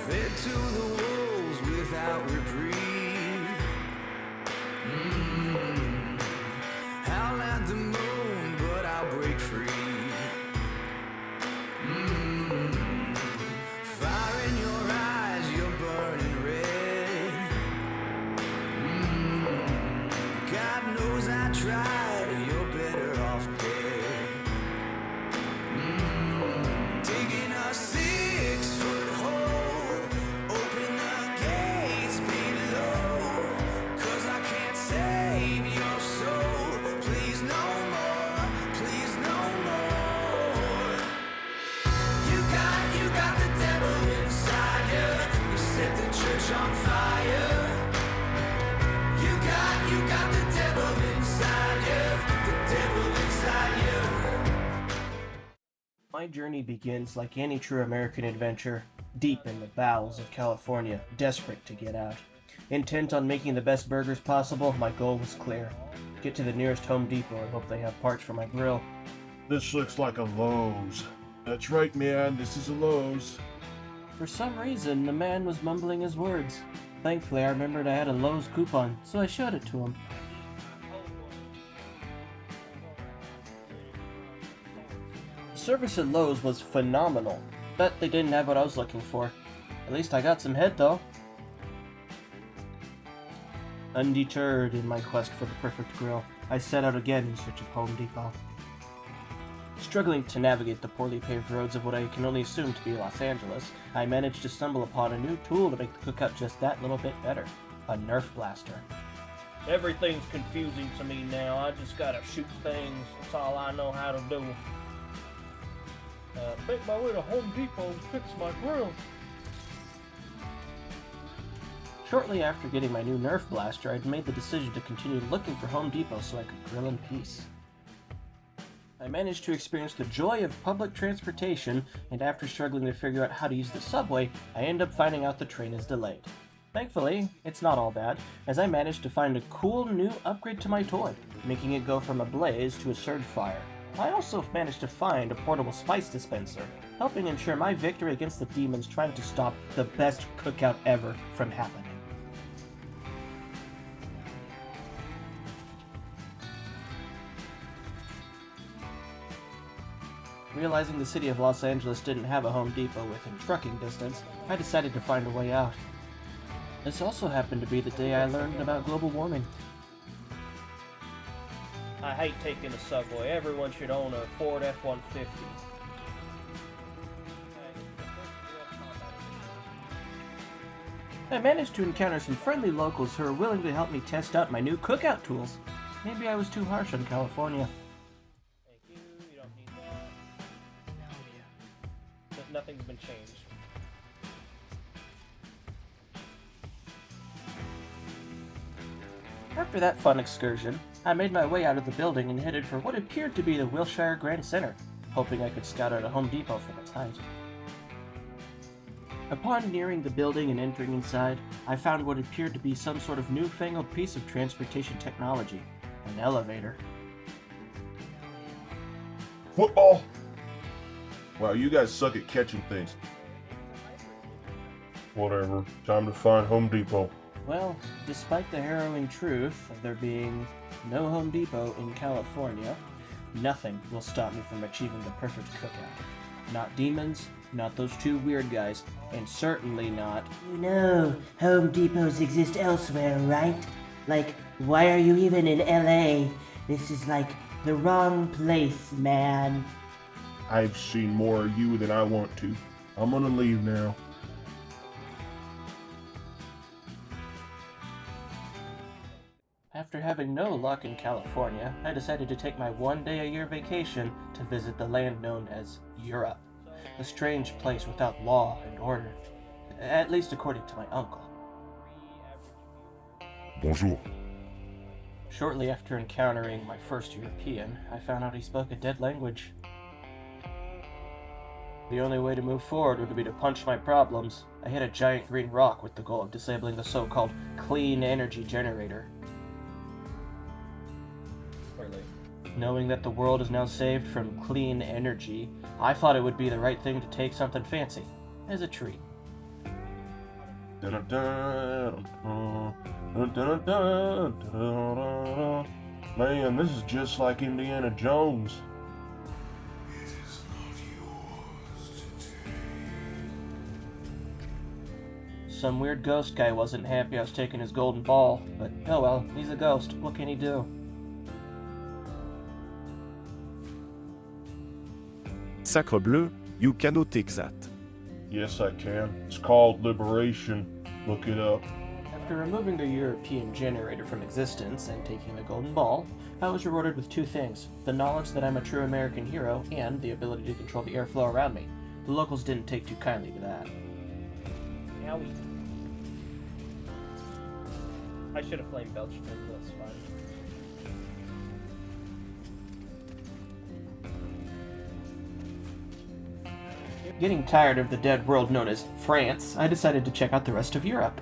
fed to the wolves without reprieve. Howl at the moon, but I'll break free. Fire in your eyes, you're burning red. God knows I tried, you're better off dead. Digging a 6-foot hole, open the gates below, 'cause I can't save your soul. Please no more, please no more. You got the devil inside you. You set the church on fire. You got the devil inside you. The devil inside you. My journey begins like any true American adventure, deep in the bowels of California, desperate to get out. Intent on making the best burgers possible, my goal was clear. Get to the nearest Home Depot and hope they have parts for my grill. This looks like a Lowe's. That's right, man, this is a Lowe's. For some reason, the man was mumbling his words. Thankfully, I remembered I had a Lowe's coupon, so I showed it to him. The service at Lowe's was phenomenal, but they didn't have what I was looking for. At least I got some head, though. Undeterred in my quest for the perfect grill, I set out again in search of Home Depot. Struggling to navigate the poorly paved roads of what I can only assume to be Los Angeles, I managed to stumble upon a new tool to make the cookout just that little bit better. A Nerf blaster. Everything's confusing to me now. I just gotta shoot things. That's all I know how to do. Make my way to Home Depot and fix my grill. Shortly after getting my new Nerf blaster, I'd made the decision to continue looking for Home Depot so I could grill in peace. I managed to experience the joy of public transportation, and after struggling to figure out how to use the subway, I end up finding out the train is delayed. Thankfully, it's not all bad, as I managed to find a cool new upgrade to my toy, making it go from a blaze to a surge fire. I also managed to find a portable spice dispenser, helping ensure my victory against the demons trying to stop the best cookout ever from happening. Realizing the city of Los Angeles didn't have a Home Depot within trucking distance, I decided to find a way out. This also happened to be the day I learned about global warming. I hate taking the subway. Everyone should own a Ford F-150. I managed to encounter some friendly locals who were willing to help me test out my new cookout tools. Maybe I was too harsh on California. Nothing's been changed. After that fun excursion, I made my way out of the building and headed for what appeared to be the Wilshire Grand Center, hoping I could scout out a Home Depot from its height. Upon nearing the building and entering inside, I found what appeared to be some sort of newfangled piece of transportation technology, an elevator. Football? Wow, you guys suck at catching things. Whatever. Time to find Home Depot. Well, despite the harrowing truth of there being no Home Depot in California, nothing will stop me from achieving the perfect cookout. Not demons, not those two weird guys, and certainly not... You know, Home Depots exist elsewhere, right? Like, why are you even in LA? This is like the wrong place, man. I've seen more of you than I want to. I'm gonna leave now. After having no luck in California, I decided to take my one-day-a-year vacation to visit the land known as Europe, a strange place without law and order, at least according to my uncle. Bonjour. Shortly after encountering my first European, I found out he spoke a dead language. The only way to move forward would be to punch my problems. I hit a giant green rock with the goal of disabling the so-called clean energy generator. Knowing that the world is now saved from clean energy, I thought it would be the right thing to take something fancy, as a treat. Man, this is just like Indiana Jones. Some weird ghost guy wasn't happy I was taking his golden ball, but oh well, he's a ghost. What can he do? Sacre bleu, you cannot take that. Yes, I can. It's called liberation. Look it up. After removing the European generator from existence and taking the golden ball, I was rewarded with two things: the knowledge that I'm a true American hero and the ability to control the airflow around me. The locals didn't take too kindly to that. Owie. I should have flame belched him, but that's fine. Getting tired of the dead world known as France, I decided to check out the rest of Europe.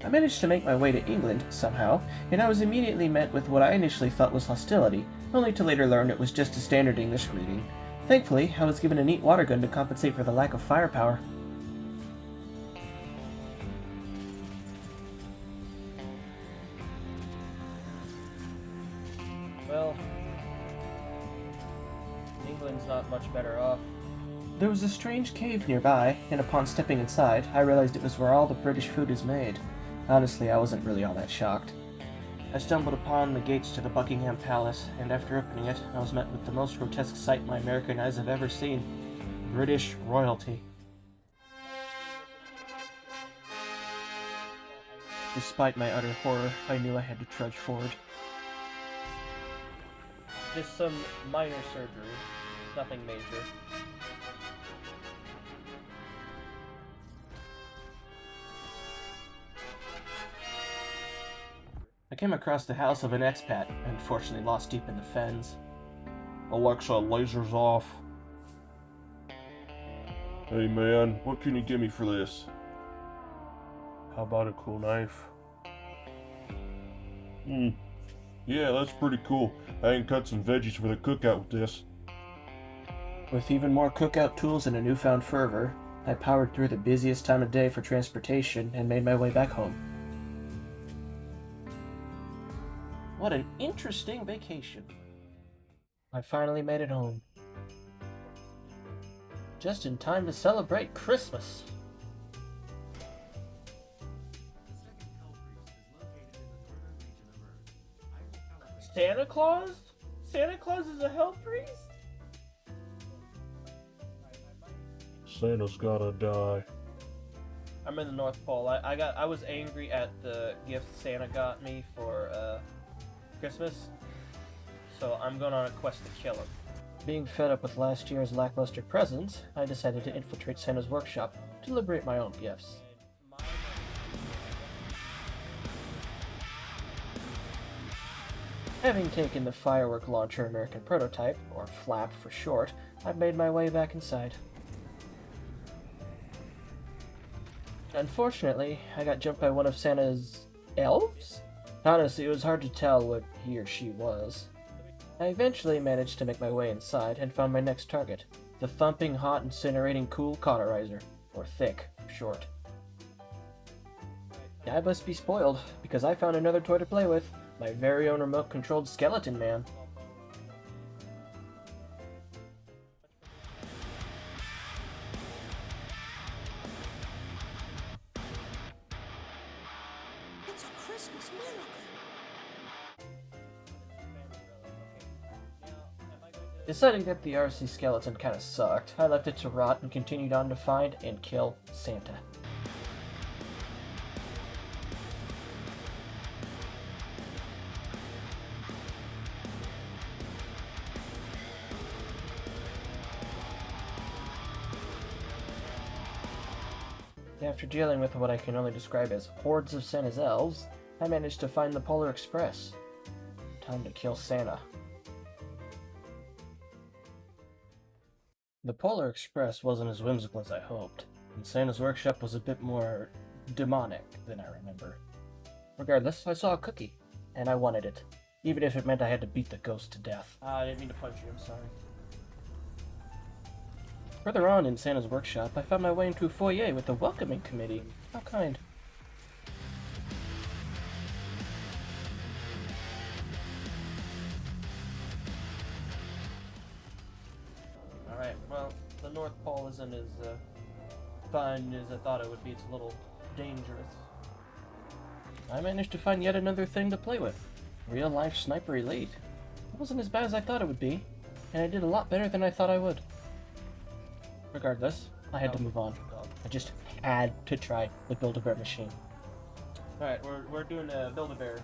I managed to make my way to England, somehow, and I was immediately met with what I initially thought was hostility, only to later learn it was just a standard English greeting. Thankfully, I was given a neat water gun to compensate for the lack of firepower. Well, England's not much better off. There was a strange cave nearby, and upon stepping inside, I realized it was where all the British food is made. Honestly, I wasn't really all that shocked. I stumbled upon the gates to the Buckingham Palace, and after opening it, I was met with the most grotesque sight my American eyes have ever seen. British royalty. Despite my utter horror, I knew I had to trudge forward. Just some minor surgery, nothing major. I came across the house of an expat, unfortunately lost deep in the fens. Alexa, lasers off. Hey man, what can you give me for this? How about a cool knife? Yeah, that's pretty cool. I can cut some veggies for the cookout with this. With even more cookout tools and a newfound fervor, I powered through the busiest time of day for transportation and made my way back home. What an interesting vacation. I finally made it home. Just in time to celebrate Christmas. Santa Claus? Santa Claus is a hell priest? Santa's gotta die. I'm in the North Pole. I was angry at the gift Santa got me for Christmas, so I'm going on a quest to kill him. Being fed up with last year's lackluster presents, I decided to infiltrate Santa's workshop to liberate my own gifts. Having taken the firework launcher American prototype, or FLAP for short, I made my way back inside. Unfortunately, I got jumped by one of Santa's elves? Honestly, it was hard to tell what he or she was. I eventually managed to make my way inside and found my next target, the thumping, hot, incinerating cool cauterizer, or thick, for short. I must be spoiled, because I found another toy to play with, my very own remote-controlled skeleton man. It's a Christmas miracle. Deciding that the RC skeleton kinda sucked, I left it to rot and continued on to find and kill Santa. After dealing with what I can only describe as hordes of Santa's elves, I managed to find the Polar Express. Time to kill Santa. The Polar Express wasn't as whimsical as I hoped, and Santa's workshop was a bit more demonic than I remember. Regardless, I saw a cookie, and I wanted it, even if it meant I had to beat the ghost to death. I didn't mean to punch you, I'm sorry. Further on in Santa's workshop, I found my way into a foyer with the welcoming committee. How kind. Alright, well, the North Pole isn't as fun as I thought it would be. It's a little dangerous. I managed to find yet another thing to play with. Real-life Sniper Elite. It wasn't as bad as I thought it would be, and I did a lot better than I thought I would. Regardless, I had to move on. I just had to try the Build-A-Bear machine. Alright, we're doing a Build-A-Bear.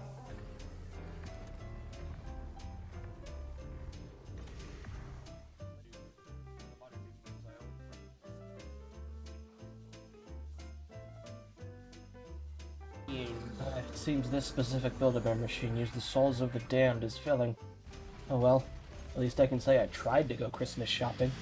It seems this specific Build-A-Bear machine used the souls of the damned as filling. Oh well, at least I can say I tried to go Christmas shopping.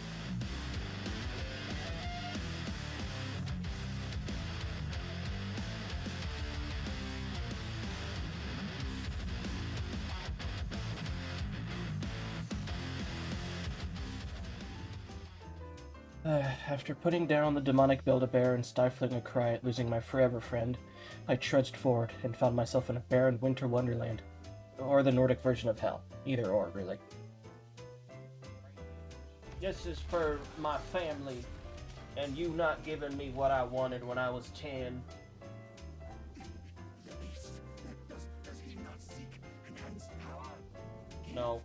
After putting down the demonic Build-A-Bear and stifling a cry at losing my forever friend, I trudged forward and found myself in a barren winter wonderland. Or the Nordic version of hell. Either or, really. This is for my family, and you not giving me what I wanted when I was 10. No.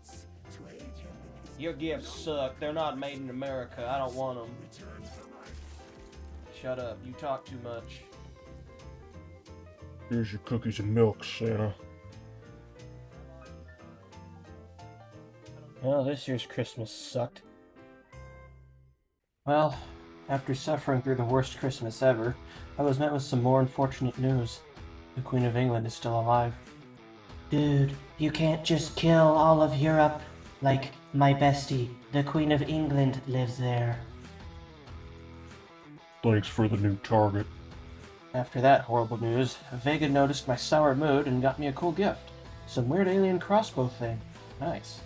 Your gifts suck. They're not made in America. I don't want them. Shut up. You talk too much. Here's your cookies and milk, Santa. Well, this year's Christmas sucked. Well, after suffering through the worst Christmas ever, I was met with some more unfortunate news. The Queen of England is still alive. Dude, you can't just kill all of Europe. Like, my bestie, the Queen of England, lives there. Thanks for the new target. After that horrible news, Vega noticed my sour mood and got me a cool gift. Some weird alien crossbow thing. Nice.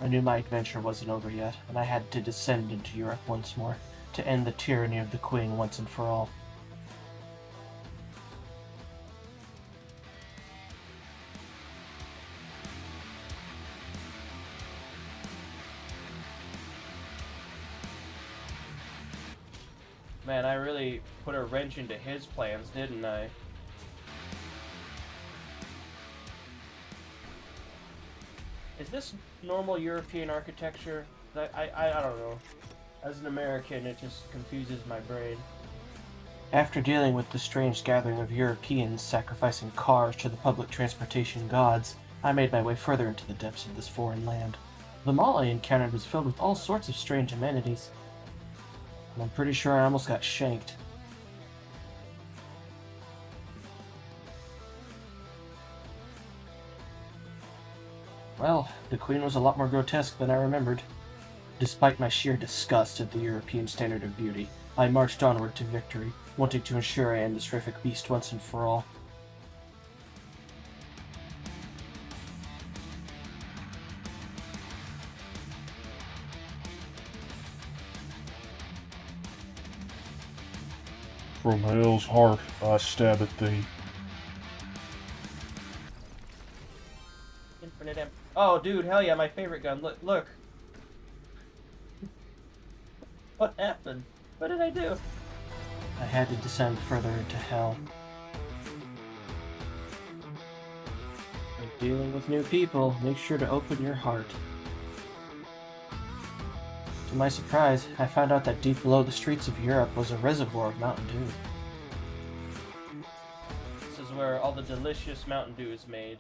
I knew my adventure wasn't over yet, and I had to descend into Europe once more, to end the tyranny of the Queen once and for all. Man, I really put a wrench into his plans, didn't I? Is this normal European architecture? I don't know. As an American, it just confuses my brain. After dealing with the strange gathering of Europeans sacrificing cars to the public transportation gods, I made my way further into the depths of this foreign land. The mall I encountered was filled with all sorts of strange amenities. And I'm pretty sure I almost got shanked. Well, the Queen was a lot more grotesque than I remembered. Despite my sheer disgust at the European standard of beauty, I marched onward to victory, wanting to ensure I end this horrific beast once and for all. From hell's heart, I stab at thee. Infinite amp. Oh, dude, hell yeah, my favorite gun. Look. What happened? What did I do? I had to descend further into hell. When dealing with new people, make sure to open your heart. To my surprise, I found out that deep below the streets of Europe was a reservoir of Mountain Dew. This is where all the delicious Mountain Dew is made,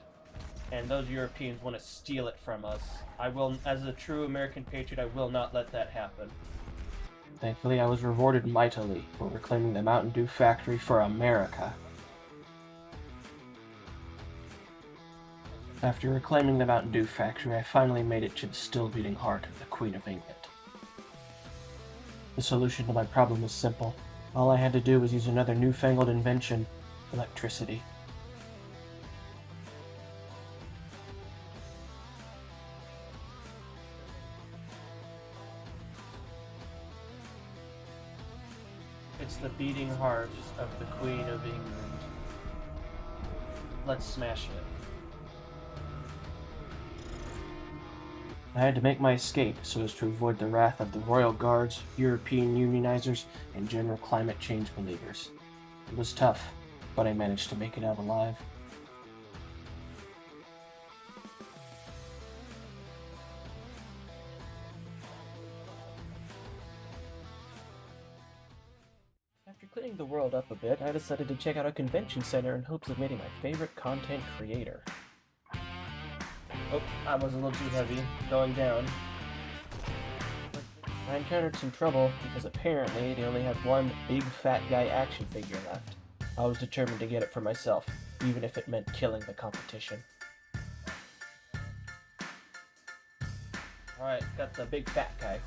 and those Europeans want to steal it from us. I will, as a true American patriot, I will not let that happen. Thankfully, I was rewarded mightily for reclaiming the Mountain Dew factory for America. After reclaiming the Mountain Dew factory, I finally made it to the still-beating heart of the Queen of England. The solution to my problem was simple. All I had to do was use another newfangled invention, electricity. It's the beating heart of the Queen of England. Let's smash it. I had to make my escape so as to avoid the wrath of the royal guards, European unionizers, and general climate change believers. It was tough, but I managed to make it out alive. After cleaning the world up a bit, I decided to check out a convention center in hopes of meeting my favorite content creator. Oh, I was a little too heavy, going down. I encountered some trouble because apparently they only had one big fat guy action figure left. I was determined to get it for myself, even if it meant killing the competition. Alright, got the big fat guy.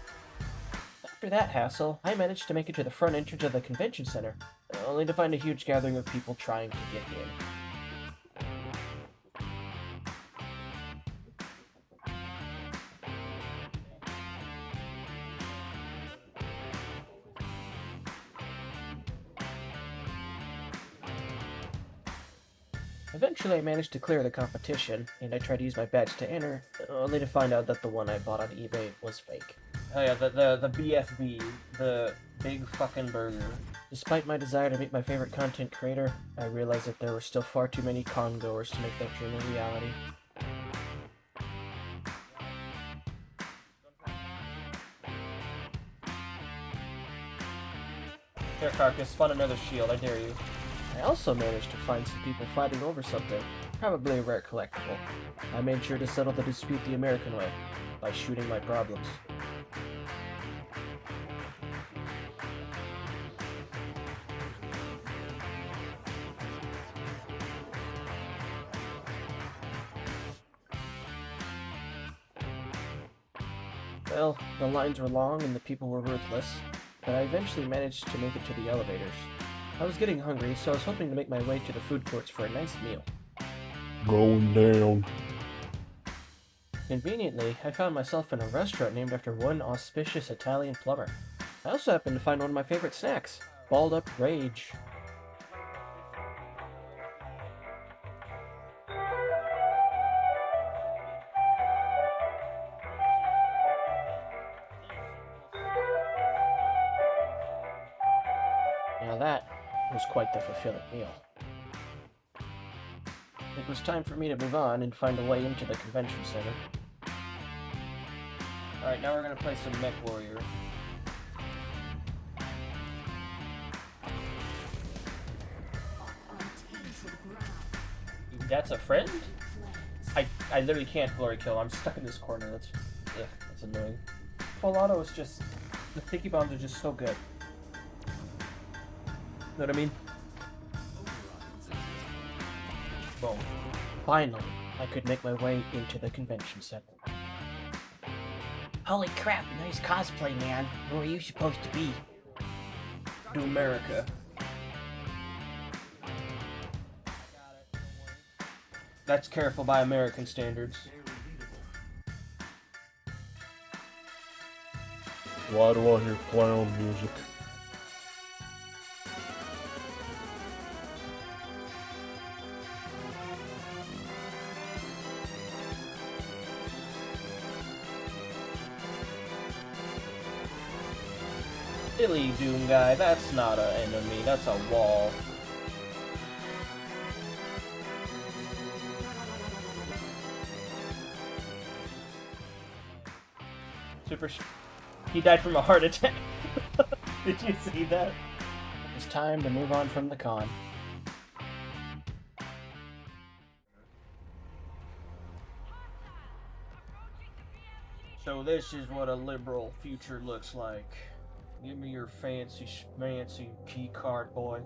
After that hassle, I managed to make it to the front entrance of the convention center, only to find a huge gathering of people trying to get in. Eventually I managed to clear the competition, and I tried to use my badge to enter, only to find out that the one I bought on eBay was fake. Oh yeah, the BFB, the big fucking burger. Despite my desire to meet my favorite content creator, I realized that there were still far too many con goers to make that dream a reality. Here, Carcass, spawn another shield, I dare you. I also managed to find some people fighting over something, probably a rare collectible. I made sure to settle the dispute the American way, by shooting my problems. Well, the lines were long and the people were ruthless, but I eventually managed to make it to the elevators. I was getting hungry, so I was hoping to make my way to the food courts for a nice meal. Going down. Conveniently, I found myself in a restaurant named after one auspicious Italian plumber. I also happened to find one of my favorite snacks, Balled Up Rage. Now that was quite the fulfilling meal. It was time for me to move on and find a way into the convention center. Alright, now we're gonna play some Mech Warrior. That's a friend? I literally can't glory kill. I'm stuck in this corner. That's annoying. Full auto is just... The sticky bombs are just so good. Know what I mean? Boom. Finally, I could make my way into the convention center. Holy crap, nice cosplay, man. Who are you supposed to be? Doomerica. That's careful by American standards. Why do I hear clown music? Silly Doom guy, that's not an enemy, that's a wall. He died from a heart attack. Did you see that? It's time to move on from the con. So this is what a liberal future looks like. Give me your fancy schmancy key card, boy.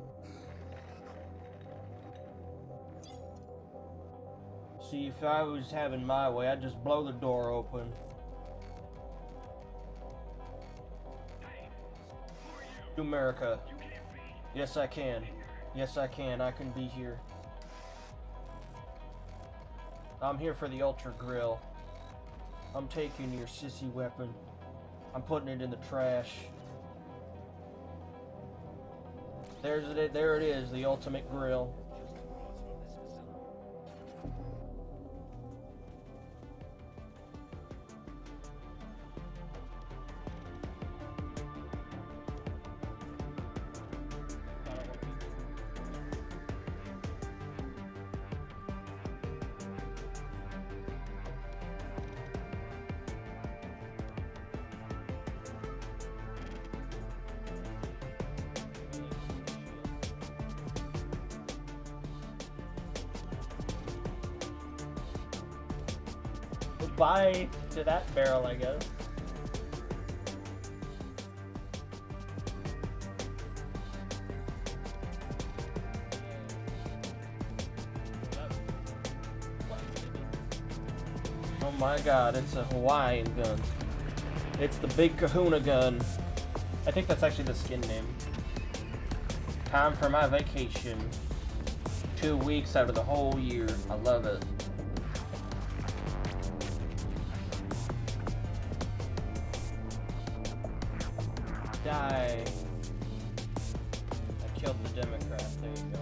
See, if I was having my way, I'd just blow the door open. Doomerica. Yes, I can. Yes, I can. I can be here. I'm here for the Ultra Grill. I'm taking your sissy weapon. I'm putting it in the trash. There it is, the ultimate grill. Goodbye to that barrel, I guess. Oh my god, it's a Hawaiian gun. It's the Big Kahuna gun. I think that's actually the skin name. Time for my vacation. 2 weeks out of the whole year. I love it. Die. I killed the Democrat. There you go.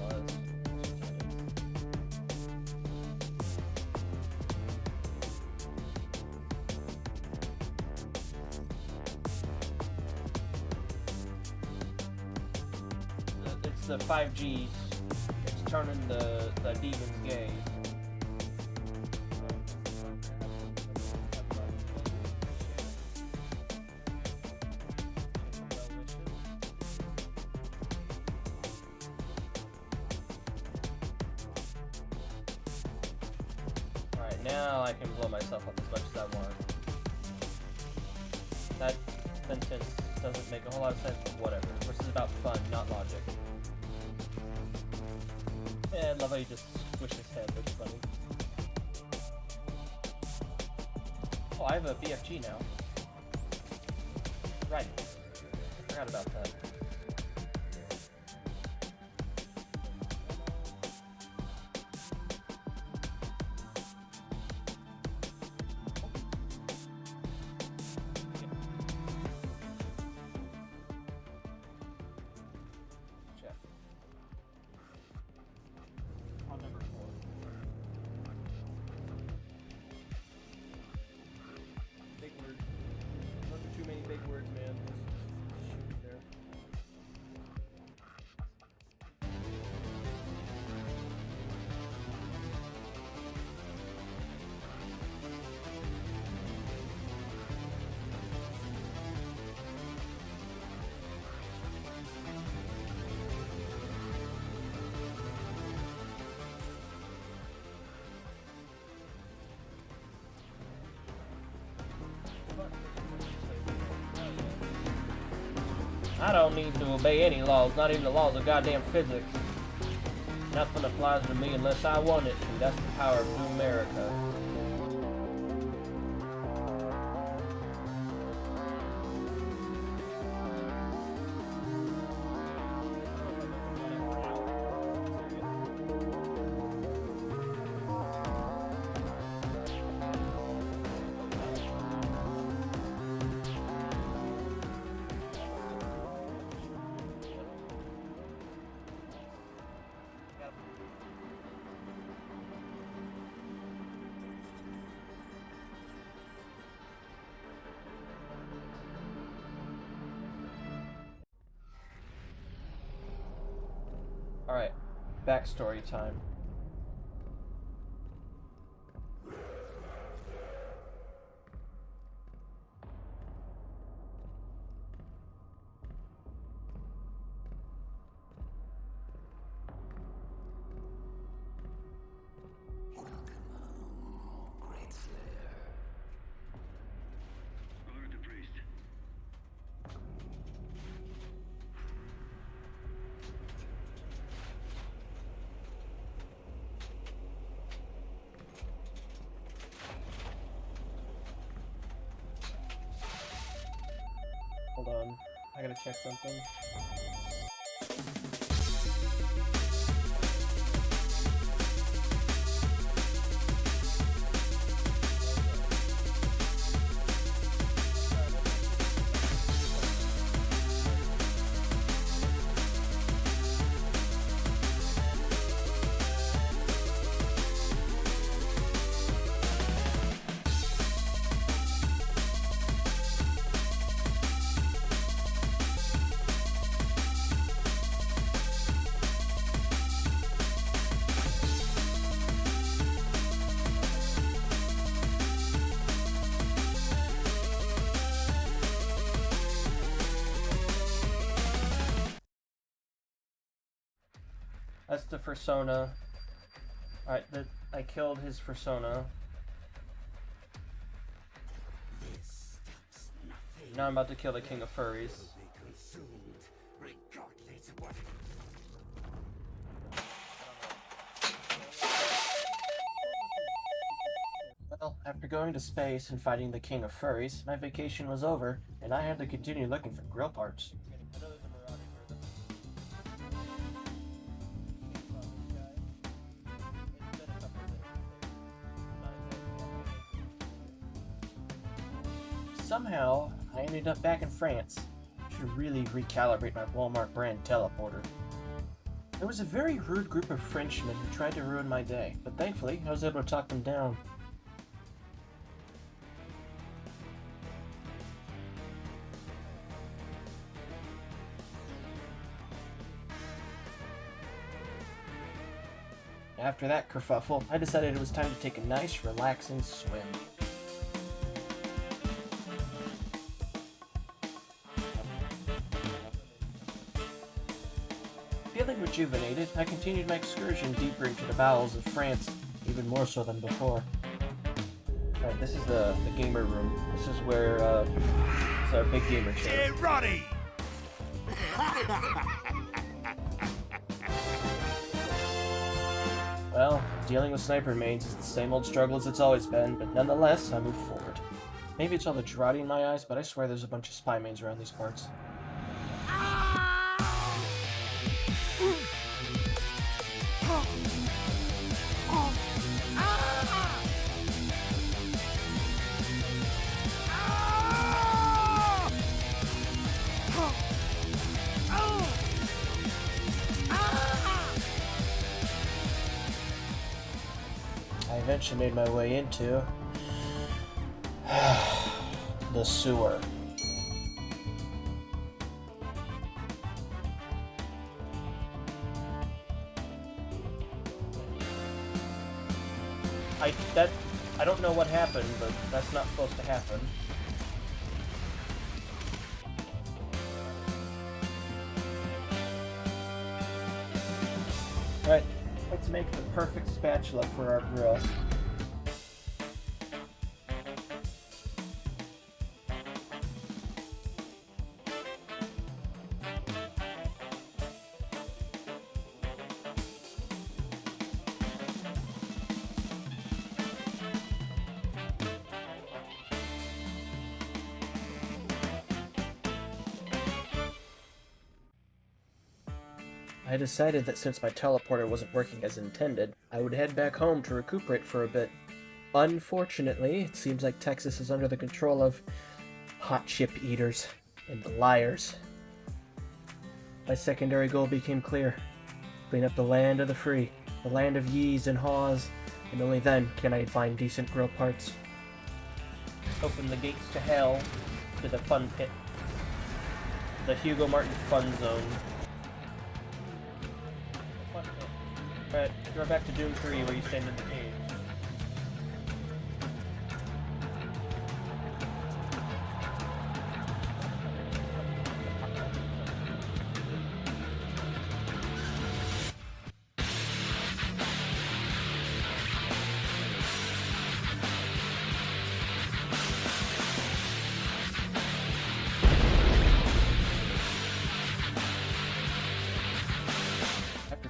It's the 5Gs. It's turning the demons gay. Now I can blow myself up as much as I want. That sentence doesn't make a whole lot of sense, but whatever. This is about fun, not logic. Yeah, I love how you just squish his head, that's funny. Oh, I have a BFG now. Right. Forgot about that. I don't need to obey any laws, not even the laws of goddamn physics. Nothing applies to me unless I want it to. That's the power of Doomerica. Alright, backstory time. Hold on, I gotta check something. That's the persona. Alright, I killed his persona. Now I'm about to kill the King of Furries. Well, after going to space and fighting the King of Furries, my vacation was over, and I had to continue looking for grill parts. Somehow, I ended up back in France. I should really recalibrate my Walmart brand teleporter. There was a very rude group of Frenchmen who tried to ruin my day, but thankfully I was able to talk them down. After that kerfuffle, I decided it was time to take a nice, relaxing swim. Feeling rejuvenated, I continued my excursion deeper into the bowels of France, even more so than before. Alright, this is the gamer room. This is where, this is our big gamer chair. Hey, Roddy! Well, dealing with sniper remains is the same old struggle as it's always been, but nonetheless, I move forward. Maybe it's all the Gerardi in my eyes, but I swear there's a bunch of spy mains around these parts. I eventually made my way into the sewer. I don't know what happened, but that's not supposed to happen. Alright, let's make the perfect spatula for our grill. I decided that since my teleporter wasn't working as intended, I would head back home to recuperate for a bit. Unfortunately, it seems like Texas is under the control of hot chip eaters and liars. My secondary goal became clear. Clean up the land of the free, the land of yees and haws, and only then can I find decent grill parts. Open the gates to hell, to the fun pit. The Hugo Martin fun zone. Alright, we're back to Doom 3 where you stand in the cage.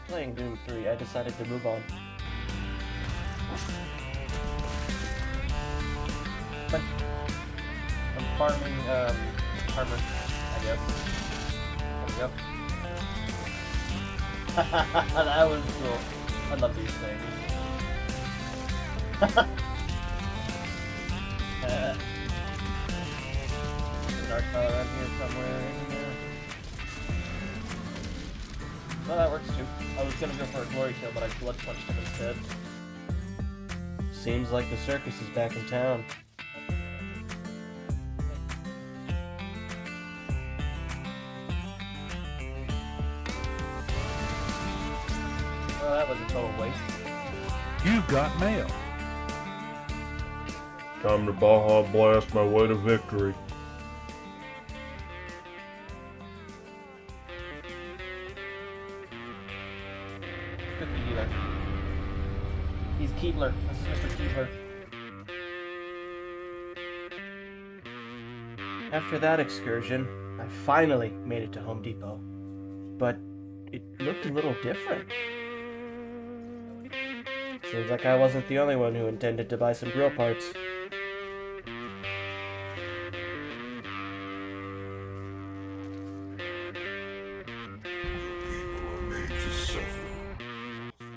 Playing Doom 3, I decided to move on. I'm farming, armor, I guess. There we go. That was cool. I love these things. There's an art file around here somewhere. Well, that works too. I was gonna go for a glory kill, but I blood punched him instead. Seems like the circus is back in town. Well, that was a total waste. You got mail. Time to Baja Blast my way to victory. cookie dealer. He's Keebler. This is Mr. Keebler. After that excursion, I finally made it to Home Depot. But it looked a little different. Seems like I wasn't the only one who intended to buy some grill parts.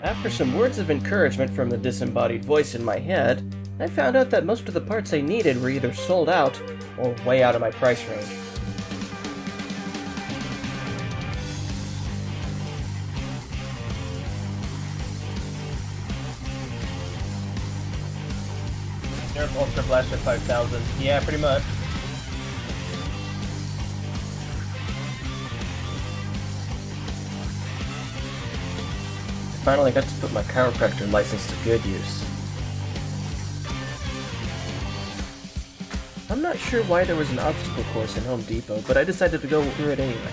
After some words of encouragement from the disembodied voice in my head, I found out that most of the parts I needed were either sold out or way out of my price range. Nerf Ultra Blaster 5000. Yeah, pretty much. I finally got to put my chiropractor license to good use. I'm not sure why there was an obstacle course in Home Depot, but I decided to go through it anyway.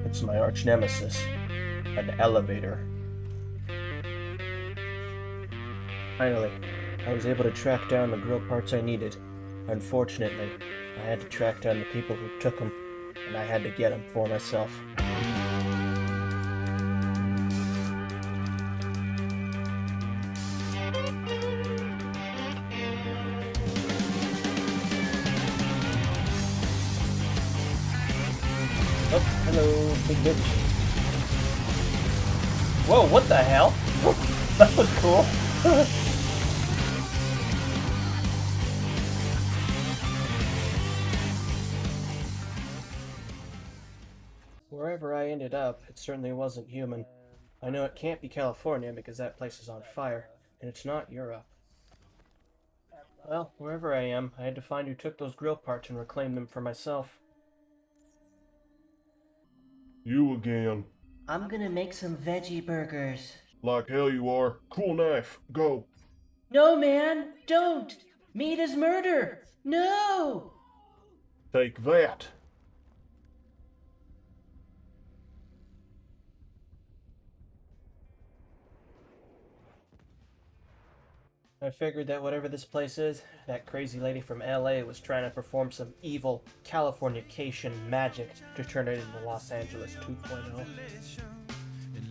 It's my arch nemesis, an elevator. Finally, I was able to track down the grill parts I needed. Unfortunately, I had to track down the people who took them, and I had to get them for myself. Oh, hello, big bitch. Whoa, what the hell? That was cool. Wherever I ended up, it certainly wasn't human. I know it can't be California because that place is on fire, and it's not Europe. Well, wherever I am, I had to find who took those grill parts and reclaim them for myself. You again. I'm gonna make some veggie burgers. Like hell you are. Cool knife. Go. No, man, don't! Meat is murder! No! Take that. I figured that whatever this place is, that crazy lady from LA was trying to perform some evil Californication magic to turn it into Los Angeles 2.0.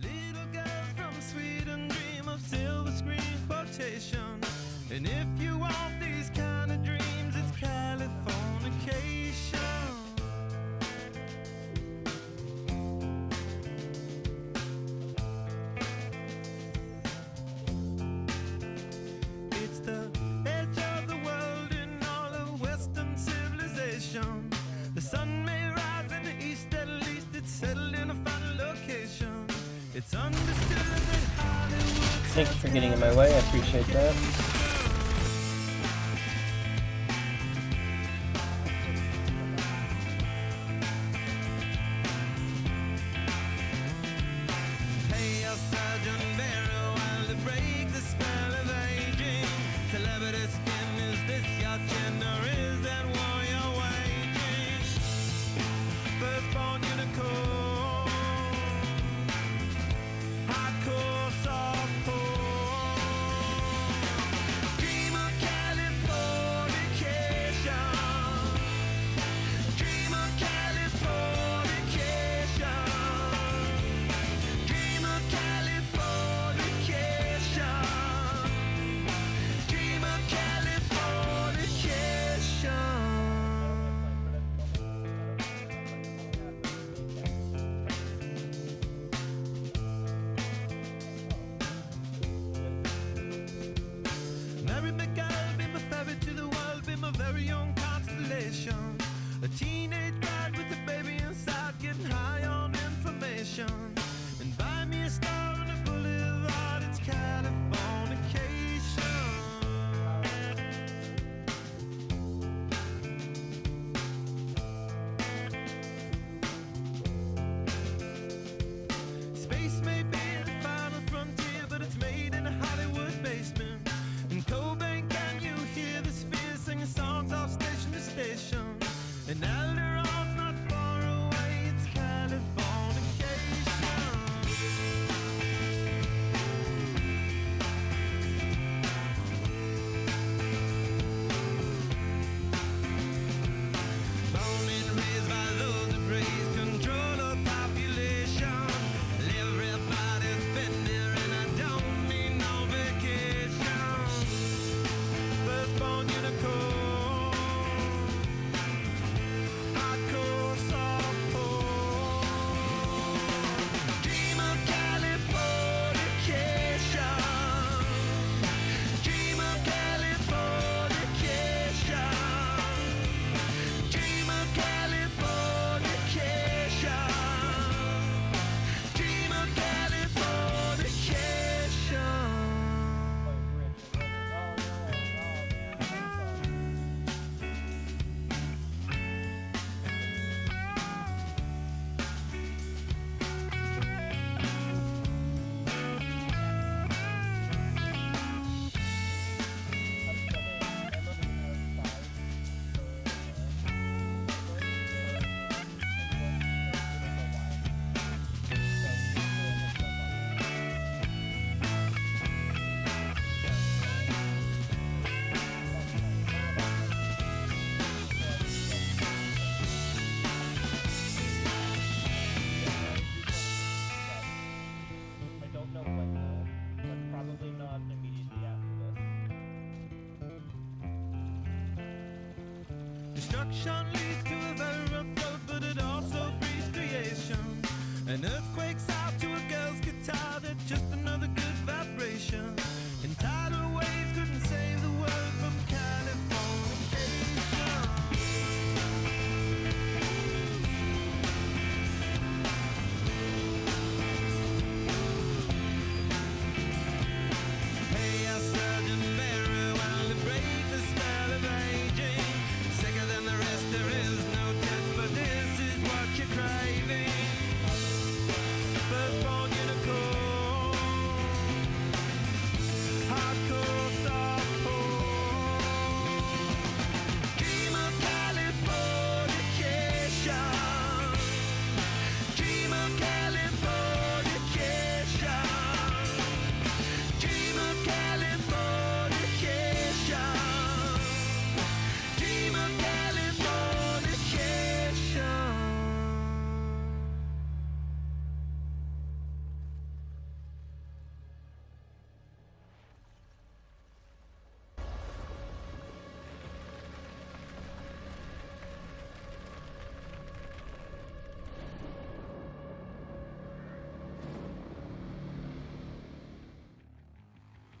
Little girls from Sweden dream of silver screen quotation. And if you want these kind of dreams, it's Californication. It's the edge of the world in all of Western civilization. The sun may rise in the east, at least it's settled in a final location. It's understood that Hollywood. Thank you for getting in my way, I appreciate that. Pay a surgeon very well to break the spell of aging. Celebrity skin, is this your chin or is that war you're waging? Firstborn unicorn, hardcore softcore. destruction leads to a very rough road, but it also breeds creation. An earthquake's out to a girl's guitar, that's just another good vibration. And tidal waves couldn't save the world from Californication. Hey, I surgeon very well to break the spell of aging. Sicker than the rest, there is no test, but this is what you're craving. Firstborn unicorn, hardcore softcore. Dream of Californication. Dream of Californication. Dream of Californication. Dream of Californication.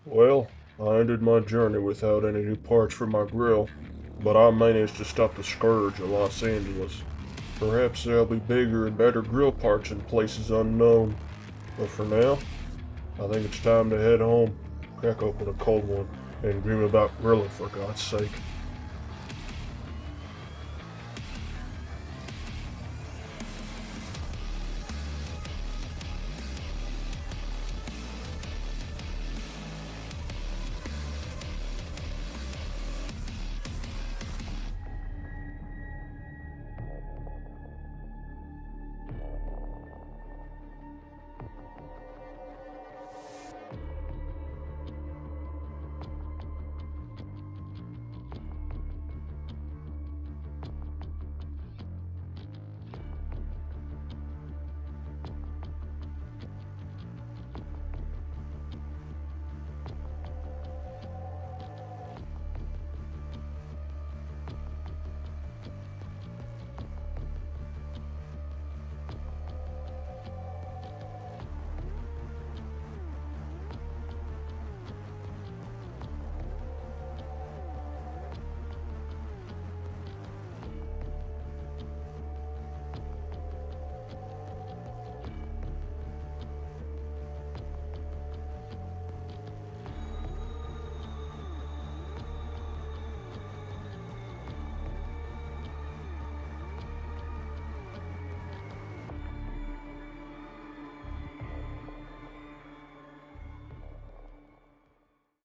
Well, I ended my journey without any new parts for my grill, but I managed to stop the scourge of Los Angeles. Perhaps there'll be bigger and better grill parts in places unknown. But for now, I think it's time to head home, crack open a cold one, and dream about grilling for God's sake.